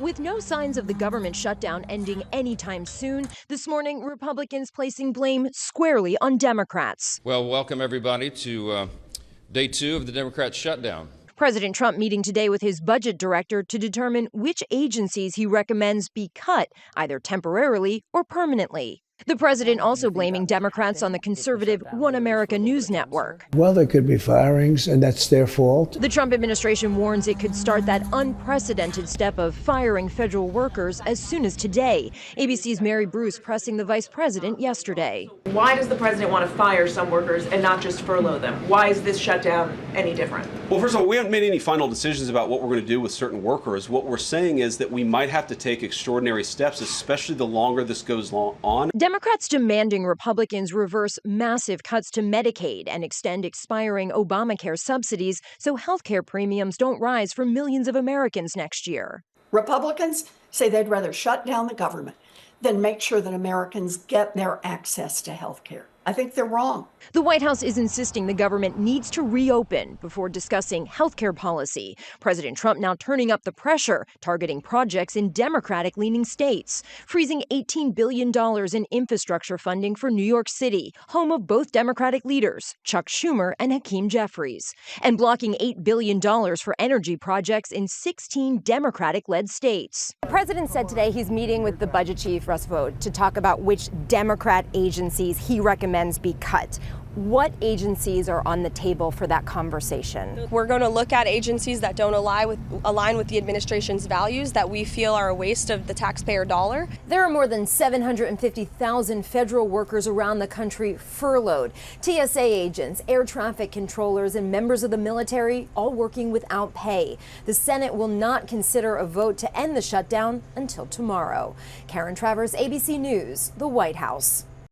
With no signs of the government shutdown ending anytime soon, this morning Republicans placing blame squarely on Democrats. Well, welcome everybody to day 2 of the Democrat shutdown. President Trump meeting today with his budget director to determine which agencies he recommends be cut, either temporarily or permanently. The president also blaming Democrats on the conservative One America News Network. Well, there could be firings, and that's their fault. The Trump administration warns it could start that unprecedented step of firing federal workers as soon as today. ABC's Mary Bruce pressing the vice president yesterday. Why does the president want to fire some workers and not just furlough them? Why is this shutdown any different? Well, first of all, we haven't made any final decisions about what we're going to do with certain workers. What we're saying is that we might have to take extraordinary steps, especially the longer this goes on. Democrats demanding Republicans reverse massive cuts to Medicaid and extend expiring Obamacare subsidies so health care premiums don't rise for millions of Americans next year. Republicans say they'd rather shut down the government than make sure that Americans get their access to health care. I think they're wrong. The White House is insisting the government needs to reopen before discussing health care policy. President Trump now turning up the pressure, targeting projects in Democratic-leaning states, freezing $18 billion in infrastructure funding for New York City, home of both Democratic leaders, Chuck Schumer and Hakeem Jeffries, and blocking $8 billion for energy projects in 16 Democratic-led states. The president said today he's meeting with the budget chief, Russ Vought, to talk about which Democrat agencies he recommends be cut. What agencies are on the table for that conversation? We're going to look at agencies that don't align with the administration's values that we feel are a waste of the taxpayer dollar. There are more than 750,000 federal workers around the country furloughed. TSA agents, air traffic controllers, and members of the military all working without pay. The Senate will not consider a vote to end the shutdown until tomorrow. Karen Travers, ABC News, the White House.